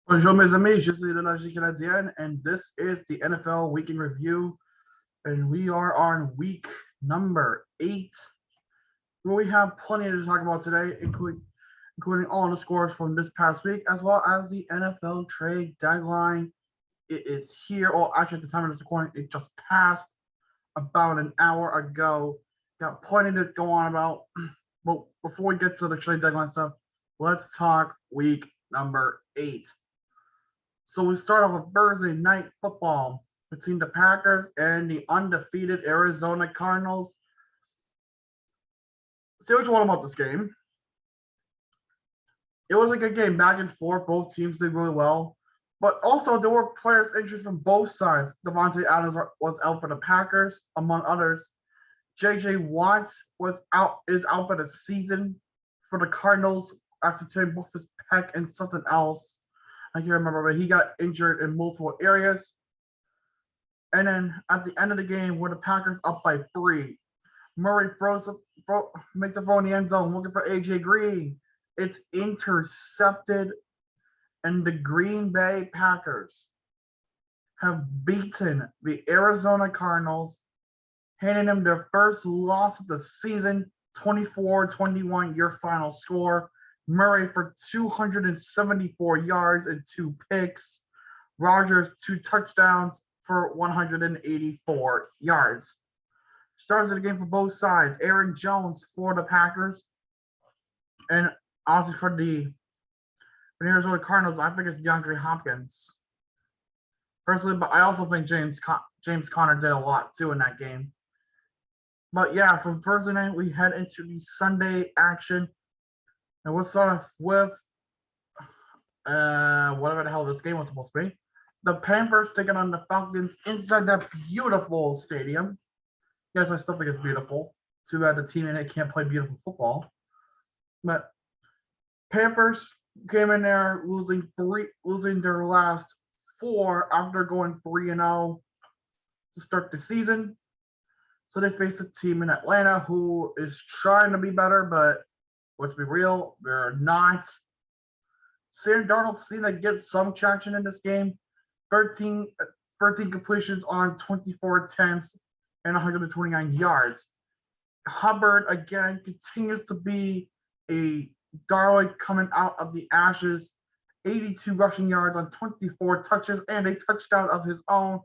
Bonjour mes amis, je suis Lenager Canadien, and this is the NFL Week in Review, and we are on week number 8, where we have plenty to talk about today, including all the scores from this past week, as well as the NFL trade deadline. It is here, or actually at the time of this recording, it just passed about an hour ago. Got plenty to go on about. But before we get to the trade deadline stuff, let's talk week number 8. So we start off with Thursday night football between the Packers and the undefeated Arizona Cardinals. Say what you want about this game. It was a good game, back and forth. Both teams did really well. But also, there were players injured from both sides. Davante Adams was out for the Packers, among others. J.J. Watt is out for the season for the Cardinals after tearing both his pec and something else. I can't remember, but he got injured in multiple areas. And then at the end of the game, where the Packers up by 3, Murray makes a throw in the end zone, looking for AJ Green. It's intercepted, and the Green Bay Packers have beaten the Arizona Cardinals, handing them their first loss of the season, 24-21 your final score. Murray for 274 yards and 2 picks. Rodgers 2 touchdowns for 184 yards. Stars of the game for both sides. Aaron Jones for the Packers. And obviously for the Arizona Cardinals, I think it's DeAndre Hopkins. Personally, but I also think James Conner did a lot too in that game. But yeah, from Thursday night, we head into the Sunday action. And we'll start off with whatever the hell this game was supposed to be. The Panthers taking on the Falcons inside that beautiful stadium. Yes, I still think it's beautiful. Too bad the team in it can't play beautiful football. But Panthers came in there losing their last 4 after going 3-0 to start the season. So they face a team in Atlanta who is trying to be better, but let's be real, they're not. Sam Darnold seemed to get some traction in this game. 13 completions on 24 attempts and 129 yards. Hubbard, again, continues to be a darling coming out of the ashes. 82 rushing yards on 24 touches and a touchdown of his own.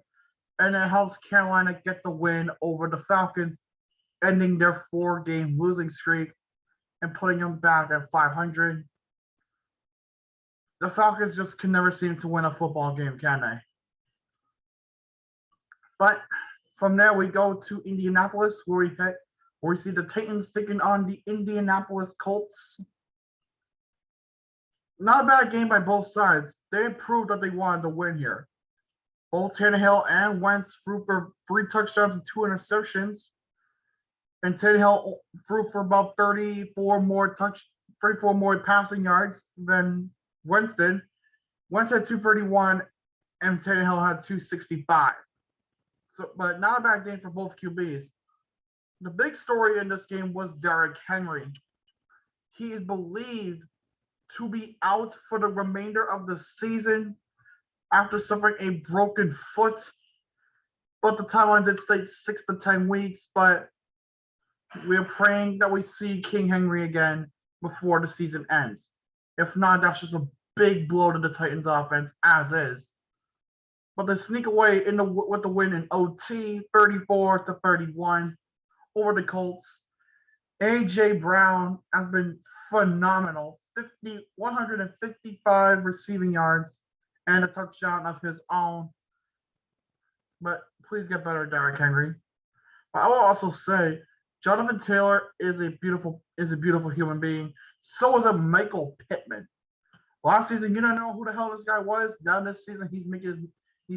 And it helps Carolina get the win over the Falcons, ending their 4-game losing streak and putting them back at 500. The Falcons just can never seem to win a football game, can they? But from there, we go to Indianapolis, where we see the Titans taking on the Indianapolis Colts. Not a bad game by both sides. They proved that they wanted to win here. Both Tannehill and Wentz threw for 3 touchdowns and 2 interceptions. And Tannehill threw for about 34 more passing yards than Wentz did. Wentz had 231 and Tannehill had 265. So, but not a bad game for both QBs. The big story in this game was Derrick Henry. He is believed to be out for the remainder of the season after suffering a broken foot. But the timeline did state 6 to 10 weeks, but we're praying that we see King Henry again before the season ends. If not, that's just a big blow to the Titans offense, as is. But they sneak away with the win in OT, 34-31 over the Colts. A.J. Brown has been phenomenal. 155 receiving yards and a touchdown of his own. But please get better, Derrick Henry. But I will also say, Jonathan Taylor is a beautiful human being. So is a Michael Pittman. Last season, you don't know who the hell this guy was. Now this season, he's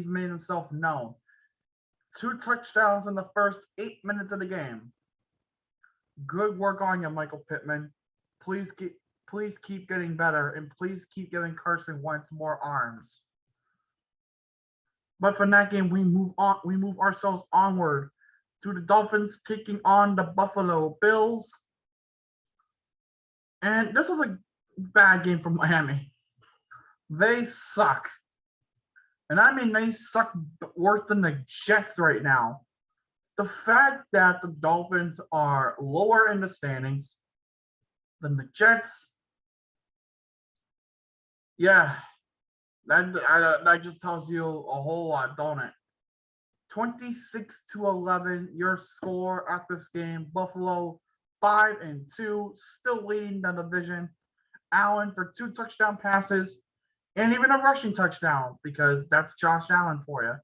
made himself known. 2 touchdowns in the first 8 minutes of the game. Good work on you, Michael Pittman. Please keep getting better, and please keep giving Carson Wentz more arms. But from that game, we move ourselves onward to the Dolphins taking on the Buffalo Bills. And this was a bad game for Miami. They suck. And I mean, they suck worse than the Jets right now. The fact that the Dolphins are lower in the standings than the Jets, yeah, that just tells you a whole lot, don't it? 26-11, your score at this game. Buffalo 5-2, still leading the division. Allen for 2 touchdown passes and even a rushing touchdown because that's Josh Allen for you.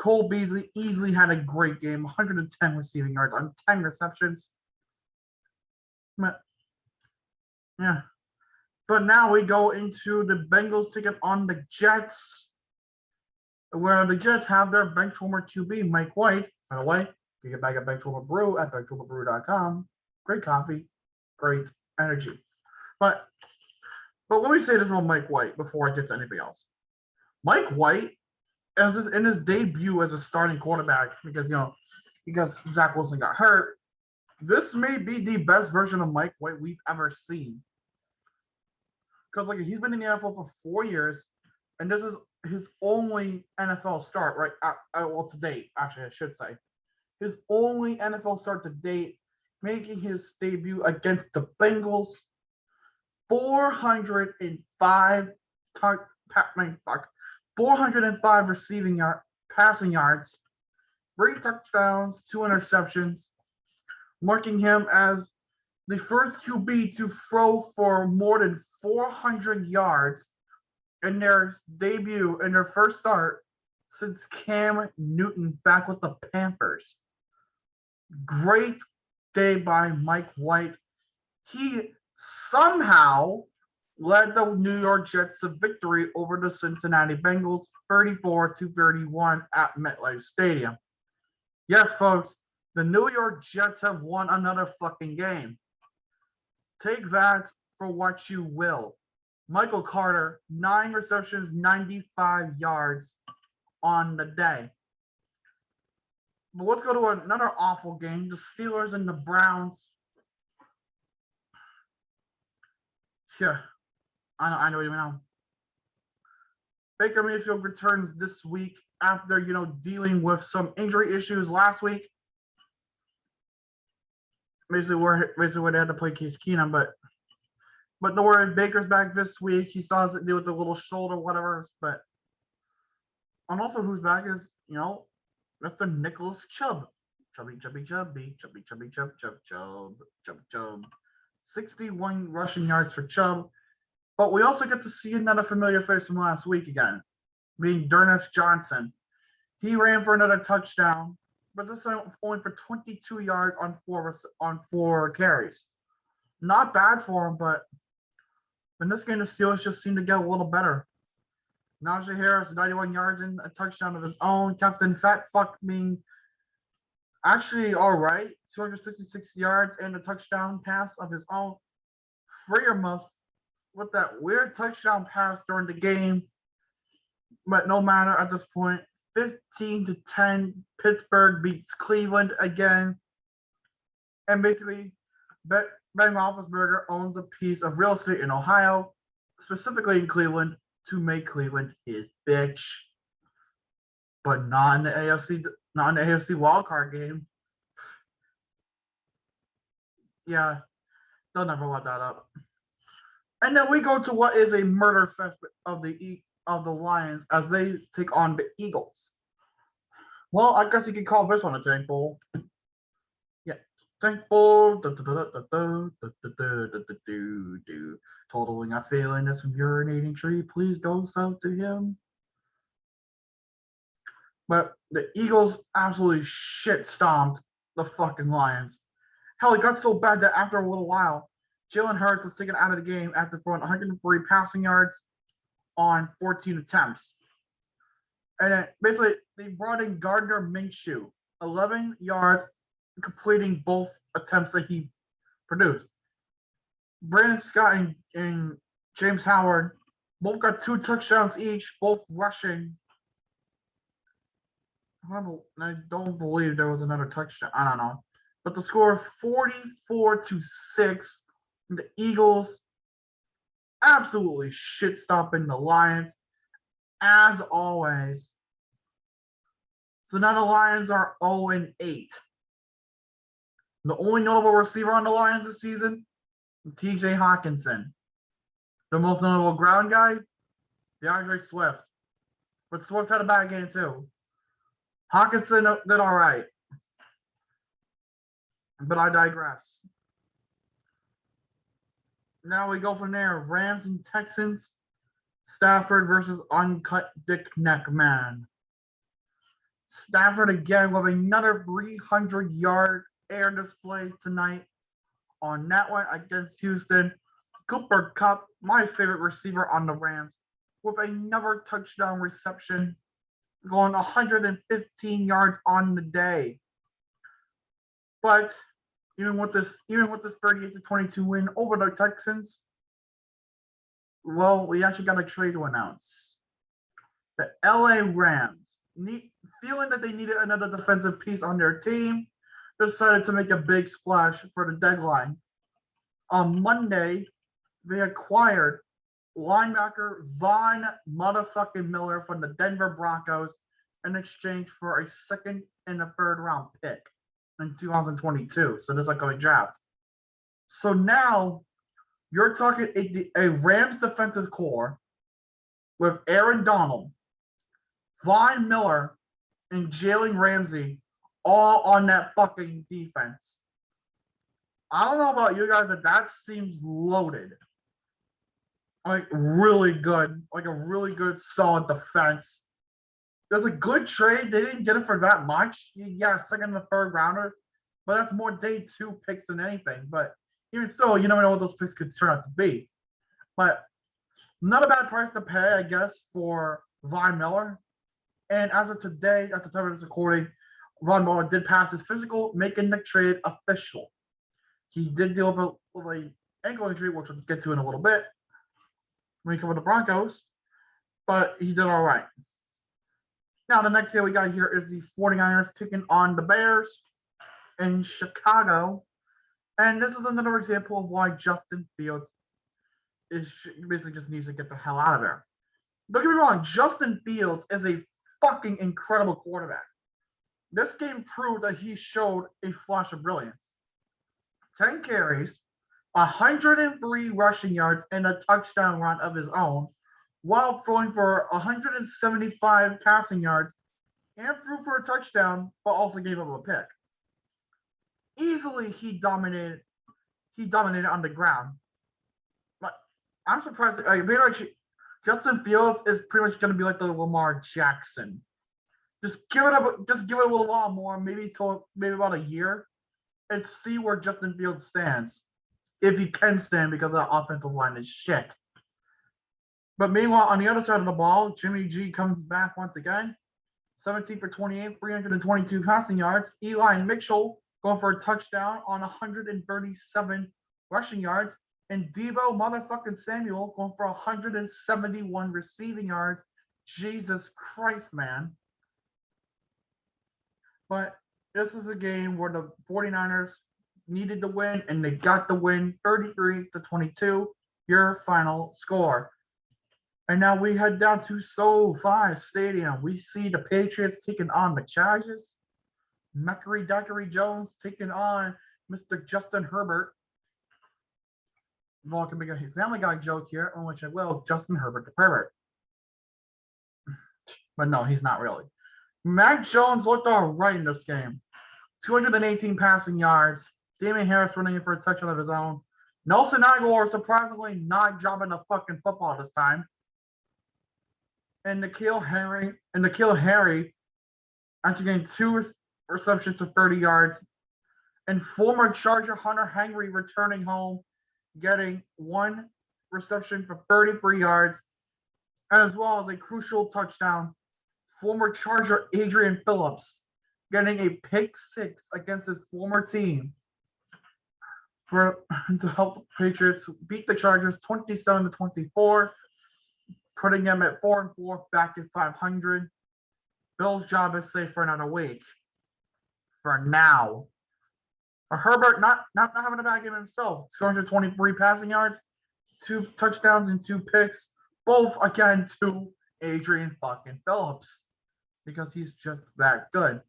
Cole Beasley easily had a great game, 110 receiving yards on 10 receptions. Yeah. But now we go into the Bengals taking on the Jets, where the Jets have their benchwarmer QB, Mike White. By the way, you get back at Benchwarmer Brew at benchwarmerbrew.com. Great coffee, great energy. But let me say this about Mike White before I get to anything else. Mike White, in his debut as a starting quarterback, because Zach Wilson got hurt, this may be the best version of Mike White we've ever seen. Because he's been in the NFL for 4 years, and this is his only NFL start, right? Well, to date, actually, I should say. His only NFL start to date, making his debut against the Bengals. 405 passing yards, 3 touchdowns, 2 interceptions, marking him as the first QB to throw for more than 400 yards in their debut, in their first start since Cam Newton back with the Panthers. Great day by Mike White. He somehow led the New York Jets to victory over the Cincinnati Bengals 34-31 at MetLife Stadium. Yes, folks, the New York Jets have won another fucking game. Take that for what you will. Michael Carter, 9 receptions, 95 yards on the day. But let's go to another awful game. The Steelers and the Browns. Yeah, I know what you know. Baker Mayfield returns this week after, dealing with some injury issues last week. Basically where they had to play Case Keenum, but don't worry, Baker's back this week. He still has to deal with the little shoulder, whatever. And also who's back is, Mr. Nicholas Chubb. Chubby. 61 rushing yards for Chubb. But we also get to see another familiar face from last week again, being D'Ernest Johnson. He ran for another touchdown, but this time only for 22 yards on 4 carries. Not bad for him, but in this game, the Steelers just seem to get a little better. Najee Harris, 91 yards and a touchdown of his own. Captain Fat Fuck being actually all right, 266 yards and a touchdown pass of his own. Freiermuth with that weird touchdown pass during the game, but no matter at this point. 15-10, Pittsburgh beats Cleveland again, and basically, Ben Roethlisberger owns a piece of real estate in Ohio, specifically in Cleveland, to make Cleveland his bitch, but not in the AFC wildcard game. Yeah, they'll never let that up. And then we go to what is a murder fest of the Lions as they take on the Eagles. Well, I guess you could call this one a tank bowl. Yeah, tank bowl. Totaling not failing this urinating tree. Please go south to him. But the Eagles absolutely shit stomped the fucking Lions. Hell, it got so bad that after a little while, Jalen Hurts was taken out of the game after throwing 103 passing yards on 14 attempts. And then basically, they brought in Gardner Minshew, 11 yards, completing both attempts that he produced. Brandon Scott and James Howard both got 2 touchdowns each, both rushing. I don't believe there was another touchdown. I don't know. But the score 44-6. The Eagles absolutely shit stomping the Lions as always. So now the Lions are 0-8. The only notable receiver on the Lions this season, TJ Hawkinson. The most notable ground guy, DeAndre Swift. But Swift had a bad game too. Hawkinson did all right. But I digress. Now we go from there. Rams and Texans. Stafford versus Uncut Dick Neck Man. Stafford again with another 300-yard air display tonight on that one against Houston. Cooper Kupp, my favorite receiver on the Rams, with another touchdown reception, going 115 yards on the day. But even with this 38-22 win over the Texans, well, we actually got a trade to announce. The LA Rams, feeling that they needed another defensive piece on their team, decided to make a big splash for the deadline. On Monday, they acquired linebacker Von motherfucking Miller from the Denver Broncos in exchange for a second and a third round pick in 2022. So this upcoming draft. So now you're talking a Rams defensive core with Aaron Donald, Von Miller, and Jalen Ramsey all on that fucking defense. I don't know about you guys, but that seems loaded. Like really good, like a really good solid defense. There's a good trade. They didn't get it for that much. Yeah, second and the third rounder, but that's more day two picks than anything. But even so, you never know what those picks could turn out to be. But not a bad price to pay, I guess, for Von Miller. And as of today, at the time of this recording, Von Miller did pass his physical, making the trade official. He did deal with an ankle injury, which we'll get to in a little bit when we cover the Broncos, but he did all right. Now, the next game we got here is the 49ers taking on the Bears in Chicago. And this is another example of why Justin Fields basically just needs to get the hell out of there. Don't get me wrong, Justin Fields is a fucking incredible quarterback. This game proved that he showed a flash of brilliance. 10 carries, 103 rushing yards, and a touchdown run of his own, while throwing for 175 passing yards and threw for a touchdown, but also gave up a pick. Easily, he dominated on the ground. But I'm surprised. Justin Fields is pretty much going to be like the Lamar Jackson. Just give it a little while more, maybe about a year, and see where Justin Fields stands. If he can stand, because the offensive line is shit. But meanwhile, on the other side of the ball, Jimmy G comes back once again. 17 for 28, 322 passing yards. Eli Mitchell going for a touchdown on 137 rushing yards. And Deebo motherfucking Samuel going for 171 receiving yards. Jesus Christ, man. But this is a game where the 49ers needed to win, and they got the win, 33-22, your final score. And now we head down to SoFi Stadium. We see the Patriots taking on the Chargers. Mackery Jones taking on Mr. Justin Herbert. Well, I can make a Family Guy joke here, on which I will, Justin Herbert the pervert. But no, he's not really. Mac Jones looked all right in this game. 218 passing yards. Damian Harris running in for a touchdown of his own. Nelson Agholor surprisingly not dropping the fucking football this time. And N'Keal Harry actually getting 2 receptions for 30 yards. And former Charger Hunter Henry returning home, getting 1 reception for 33 yards, as well as a crucial touchdown. Former Charger Adrian Phillips getting a pick 6 against his former team to help the Patriots beat the Chargers 27-24, putting them at 4-4, back at 500. Bill's job is safe for another week. For now. Herbert not having a bad game himself. 223 passing yards, 2 touchdowns and 2 picks, both again to Adrian fucking Phillips because he's just that good.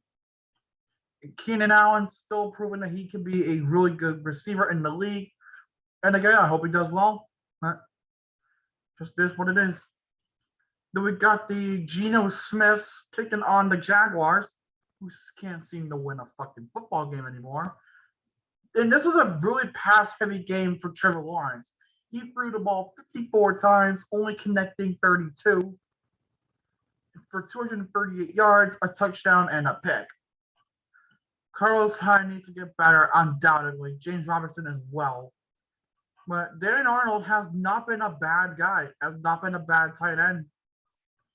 Keenan Allen still proving that he can be a really good receiver in the league. And again, I hope he does well. But just is what it is. Then we got the Geno Smiths taking on the Jaguars, who can't seem to win a fucking football game anymore. And this is a really pass-heavy game for Trevor Lawrence. He threw the ball 54 times, only connecting 32 for 238 yards, a touchdown, and a pick. Carlos Hyde needs to get better, undoubtedly. James Robinson as well. But Dan Arnold has not been a bad guy, has not been a bad tight end.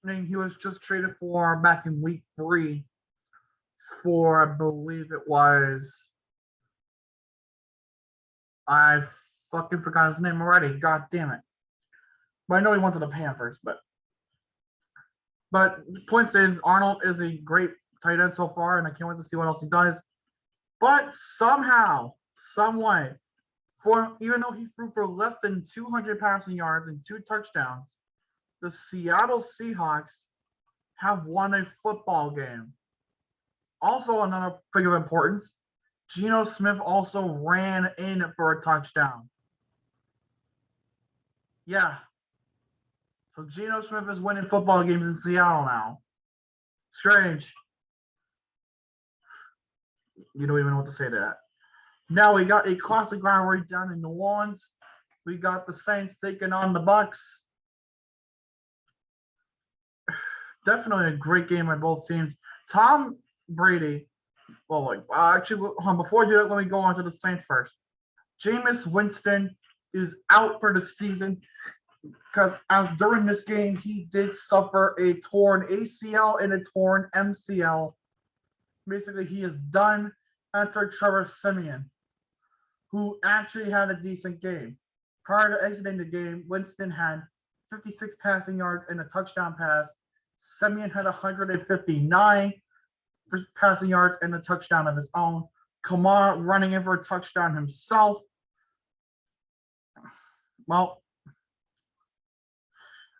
I mean, he was just traded for back in week 3 for, I believe it was, I fucking forgot his name already. God damn it. But I know he went to the Panthers, but the point is, Arnold is a great tight end so far, and I can't wait to see what else he does. But somehow, some way, even though he threw for less than 200 passing yards and 2 touchdowns, the Seattle Seahawks have won a football game. Also, another thing of importance, Geno Smith also ran in for a touchdown. Yeah. So Geno Smith is winning football games in Seattle now. Strange. You don't even know what to say to that. Now we got a classic rivalry down in New Orleans. We got the Saints taking on the Bucks. Definitely a great game by both teams. Tom Brady. Well, actually, before I do that, let me go on to the Saints first. Jameis Winston is out for the season because as during this game, he did suffer a torn ACL and a torn MCL. Basically, he is done. Enter Trevor Siemian, who actually had a decent game. Prior to exiting the game, Winston had 56 passing yards and a touchdown pass. Siemian had 159 passing yards and a touchdown of his own. Kamara running in for a touchdown himself. Well,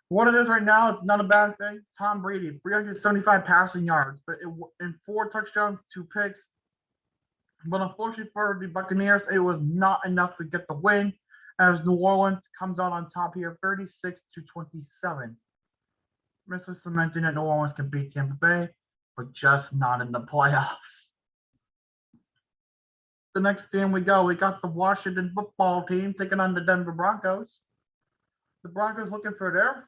what it is right now, it's not a bad thing. Tom Brady, 375 passing yards, but in 4 touchdowns, 2 picks. But unfortunately for the Buccaneers, it was not enough to get the win, as New Orleans comes out on top here, 36-27. Mr. Cementing that New Orleans can beat Tampa Bay, but just not in the playoffs. The next game we got the Washington football team taking on the Denver Broncos. The Broncos looking for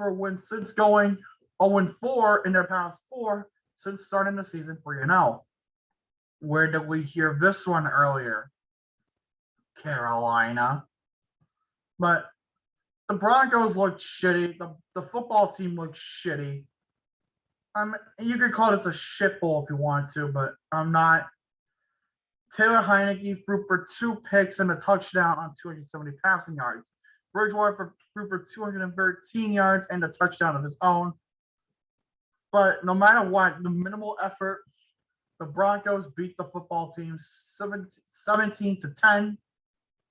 a win since going 0-4 in their past 4 since starting the season 3-0. Where did we hear this one earlier? Carolina. But the Broncos look shitty. The football team looks shitty. You could call this a shit bowl if you want to, but I'm not. Taylor Heineke threw for 2 picks and a touchdown on 270 passing yards. Bridgewater threw for 213 yards and a touchdown of his own. But no matter what, the minimal effort, the Broncos beat the football team 17-10.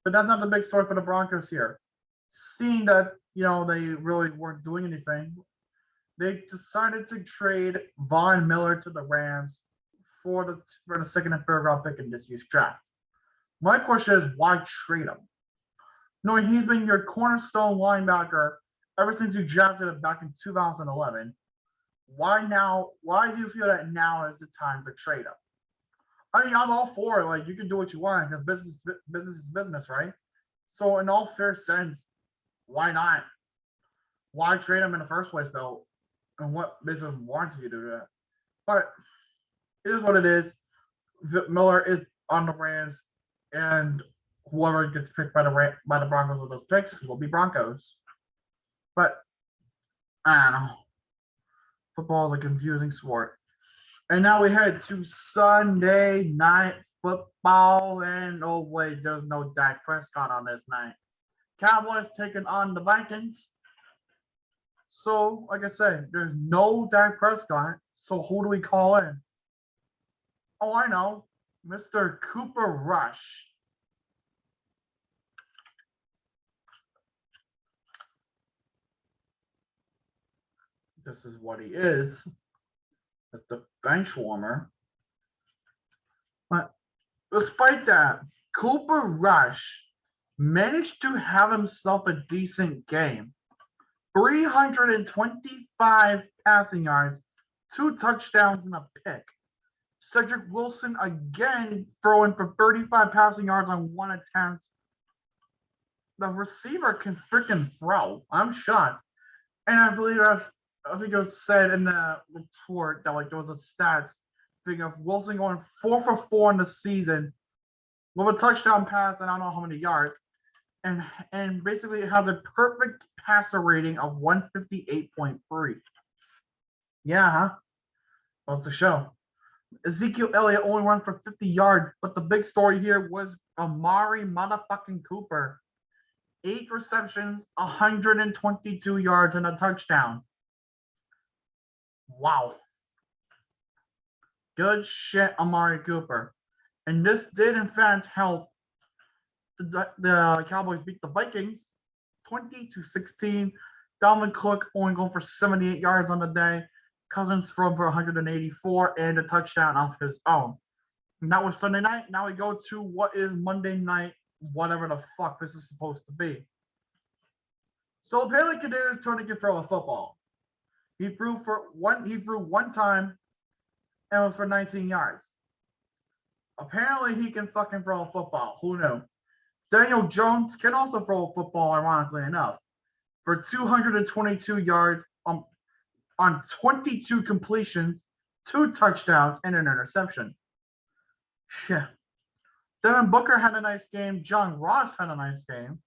But that's not the big story for the Broncos here. Seeing that, they really weren't doing anything, they decided to trade Von Miller to the Rams for the second and third round pick in this year's draft. My question is, why trade him? Knowing he's been your cornerstone linebacker ever since you drafted him back in 2011, why now? Why do you feel that now is the time to trade him? I mean, I'm all for it. Like, you can do what you want because business is business, right? So, in all fair sense, why not? Why trade him in the first place, though? And what business warrants you to do that? But it is what it is. Miller is on the Rams, and whoever gets picked by the Broncos with those picks will be Broncos. But I don't know. Football is a confusing sport. And now we head to Sunday Night Football, and oh wait, there's no Dak Prescott on this night. Cowboys taking on the Vikings. So, like I said, there's no Dak Prescott. So who do we call in? Oh, I know. Mr. Cooper Rush. this is what he is. As the bench warmer. But despite that, Cooper Rush managed to have himself a decent game. 325 passing yards, 2 touchdowns, and a pick. Cedric Wilson again throwing for 35 passing yards on 1 attempt. The receiver can freaking throw. I'm shocked. And I think it was said in the report that like there was a stats thing of Wilson going 4 for 4 in the season with a touchdown pass and I don't know how many yards. And basically it has a perfect passer rating of 158.3. Yeah, huh? That's the show. Ezekiel Elliott only ran for 50 yards, but the big story here was Amari motherfucking Cooper. 8 receptions, 122 yards, and a touchdown. Wow. Good shit, Amari Cooper. And this did, in fact, help the Cowboys beat the Vikings 20-16. Dalvin Cook only going for 78 yards on the day. Cousins thrown for 184 and a touchdown off his own. And that was Sunday night. Now we go to what is Monday night, whatever the fuck this is supposed to be. So apparently Kadarius Toney can throw a football. He threw one time and it was for 19 yards. Apparently he can fucking throw a football. Who knew? Daniel Jones can also throw a football, ironically enough, for 222 yards on 22 completions, 2 touchdowns, and an interception. Yeah. Devin Booker had a nice game. John Ross had a nice game.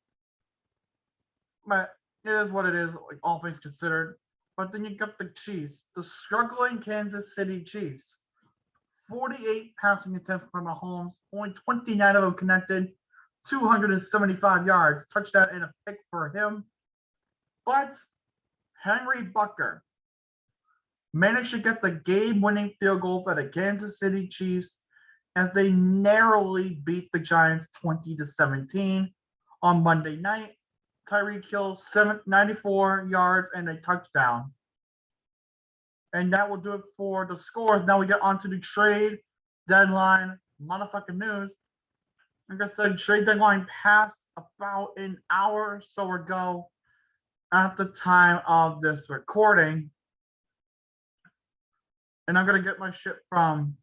But it is what it is, like all things considered. But then you got the Chiefs, the struggling Kansas City Chiefs. 48 passing attempts from Mahomes, only 29 of them connected, 275 yards, touchdown and a pick for him. But Henry Butker managed to get the game-winning field goal for the Kansas City Chiefs as they narrowly beat the Giants 20-17 on Monday night. Tyreek Hill 94 yards and a touchdown. And that will do it for the scores. Now we get onto the trade deadline motherfucking news. Like I said, trade deadline passed about an hour or so ago at the time of this recording. And I'm gonna get my shit from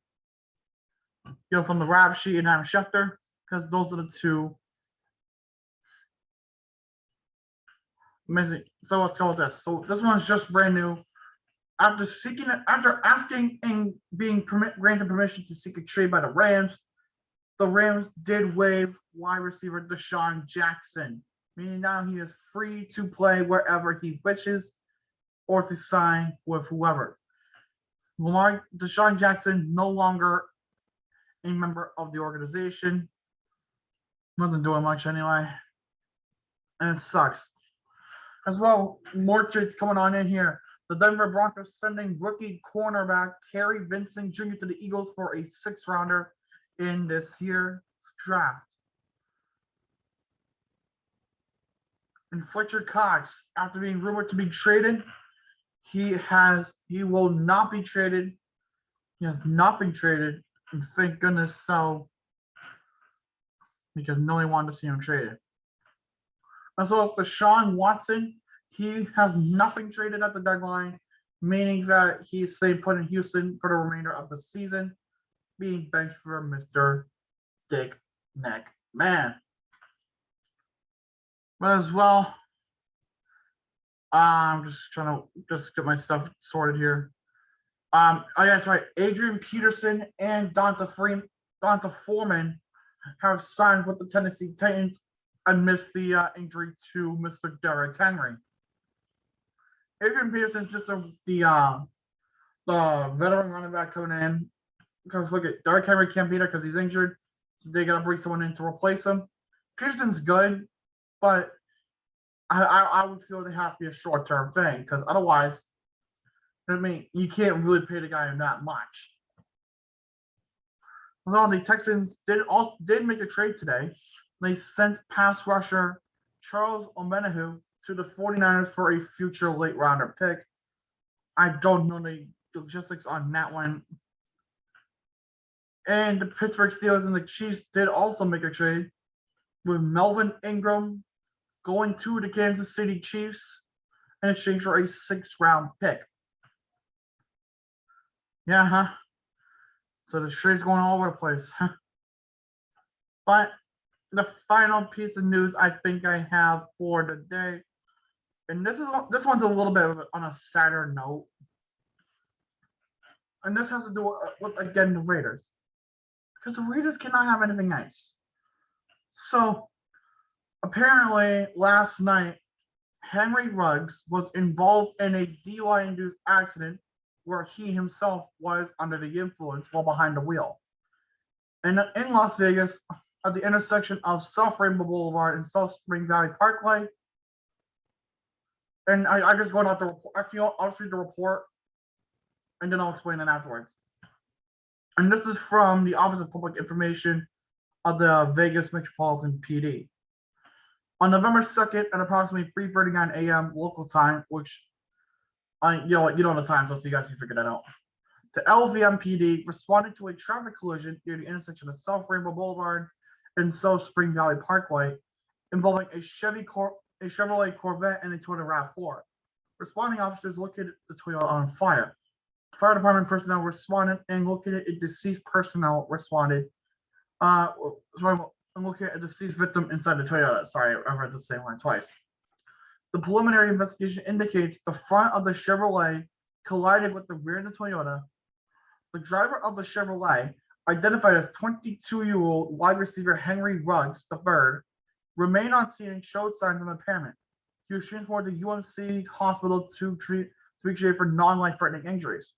from the Rap Sheet and Adam Schefter, because those are the two. Amazing. So let's go with this. So this one's just brand new. After asking and being granted permission to seek a trade by the Rams did waive wide receiver Deshaun Jackson, meaning now he is free to play wherever he wishes or to sign with whoever. Deshaun Jackson no longer a member of the organization. Wasn't doing much anyway. And it sucks. As well, more trades coming on in here. The Denver Broncos sending rookie cornerback Kerry Vincent Jr. to the Eagles for a 6th-rounder in this year's draft. And Fletcher Cox, after being rumored to be traded, he will not be traded. He has not been traded, and thank goodness so, because nobody wanted to see him traded. As well as Deshaun Watson, he has nothing traded at the deadline, meaning that he's staying put in Houston for the remainder of the season, being benched for Mr. Dick Neck Man. But as well, I'm just trying to get my stuff sorted here. Oh yeah, that's right. Adrian Peterson and Donta Foreman have signed with the Tennessee Titans amidst the injury to Mr. Derrick Henry. Adrian Peterson is just the veteran running back coming in, because look at Derrick Henry can't be there because he's injured, so they gotta bring someone in to replace him. Peterson's good, but I would feel it has to be a short-term thing, because otherwise, I mean, you can't really pay the guy that much. Well, the Texans did make a trade today. They sent pass rusher Charles Omenihu to the 49ers for a future late-rounder pick. I don't know the logistics on that one. And the Pittsburgh Steelers and the Chiefs did also make a trade with Melvin Ingram going to the Kansas City Chiefs in exchange for a 6th-round pick. Yeah, huh? So the trade's going all over the place. But the final piece of news I think I have for the day, and this one's a little bit on a sadder note, and this has to do with again the Raiders, because the Raiders cannot have anything nice. So apparently last night, Henry Ruggs was involved in a DUI-induced accident where he himself was under the influence while behind the wheel. And in Las Vegas, at the intersection of South Rainbow Boulevard and South Spring Valley Parkway. And I just going out the report. Actually, I'll just read the report, and then I'll explain it afterwards. And this is from the Office of Public Information of the Vegas Metropolitan PD. On November 2nd at approximately 3:39 a.m. local time, which you know the time, so you guys can figure that out. The LVMPD responded to a traffic collision near the intersection of South Rainbow Boulevard and South Spring Valley Parkway, involving a Chevrolet Corvette and a Toyota RAV4. Responding officers located the Toyota on fire. Fire department personnel responded and located a deceased located a deceased victim inside the Toyota. Sorry, I read the same line twice. The preliminary investigation indicates the front of the Chevrolet collided with the rear of the Toyota. The driver of the Chevrolet, identified as 22-year-old wide receiver Henry Ruggs III, remained on scene and showed signs of impairment. He was transported to UMC Hospital to be treated for non-life-threatening injuries.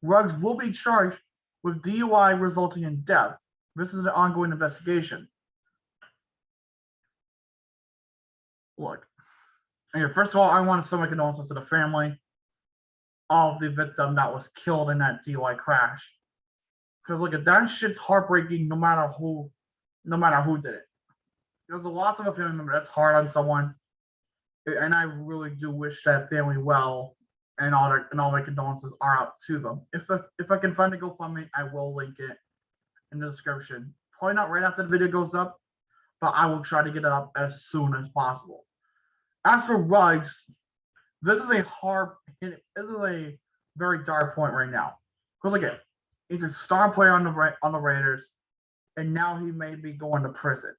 Ruggs will be charged with DUI resulting in death. This is an ongoing investigation. Look, first of all, I want to send my condolences to the family of the victim that was killed in that DUI crash. Because look, that shit's heartbreaking no matter who did it. There's a loss of a family member. That's hard on someone. And I really do wish that family well, and all my condolences are out to them. If I can find a GoFundMe, I will link it in the description. Probably not right after the video goes up, but I will try to get it up as soon as possible. As for Ruggs, this is a very dark point right now. Because look at, he's a star player on the Raiders, and now he may be going to prison.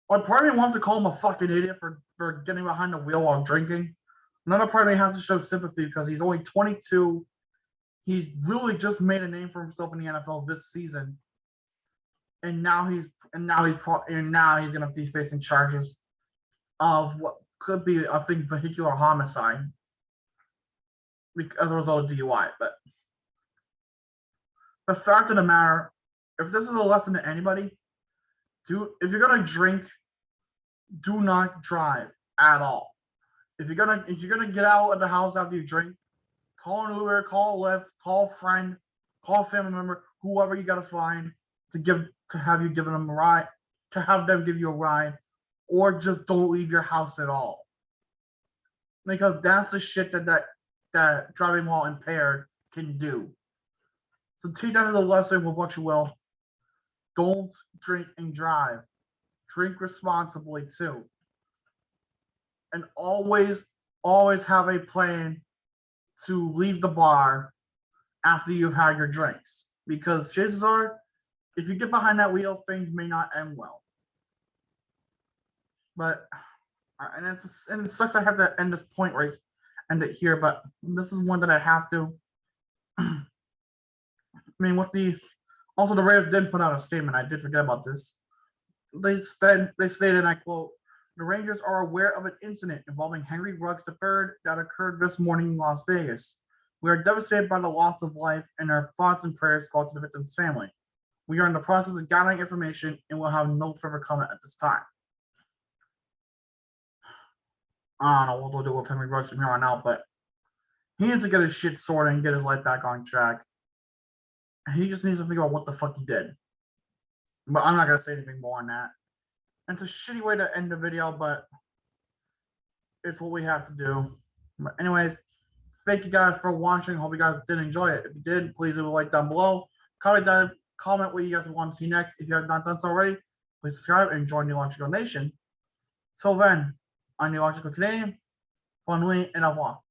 One part of me wants to call him a fucking idiot for getting behind the wheel while drinking. Another part of me has to show sympathy because he's only 22. He's really just made a name for himself in the NFL this season, and now he's gonna be facing charges of what could be, I think, vehicular homicide as a result of DUI. But the fact of the matter, if this is a lesson to anybody, if you're gonna drink, do not drive at all. If you're gonna get out of the house after you drink, call an Uber, call a Lyft, call a friend, call a family member, whoever you gotta find to have you giving them a ride, to have them give you a ride, or just don't leave your house at all. Because that's the shit that driving while impaired can do. So take that as a lesson with what you will. Don't drink and drive. Drink responsibly too. And always have a plan to leave the bar after you've had your drinks. Because chances are, if you get behind that wheel, things may not end well. But and it sucks I have to end this point end it here, but this is one that I have to. I mean, also the Raiders did put out a statement. I did forget about this. They stated, and I quote, "The Rangers are aware of an incident involving Henry Ruggs III that occurred this morning in Las Vegas. We are devastated by the loss of life, and our thoughts and prayers go out to the victim's family. We are in the process of gathering information and will have no further comment at this time." I don't know what we'll do with Henry Ruggs from here on out, but he needs to get his shit sorted and get his life back on track. He just needs to think about what the fuck he did. But I'm not going to say anything more on that. And it's a shitty way to end the video, but It's what we have to do. But anyways, thank you guys for watching. Hope you guys did enjoy it. If you did, please leave a like down below. Comment what you guys want to see next. If you have not done so already, please subscribe and join the Electrical Nation. So then, I'm the Electrical Canadian, Fun Lee, and au revoir.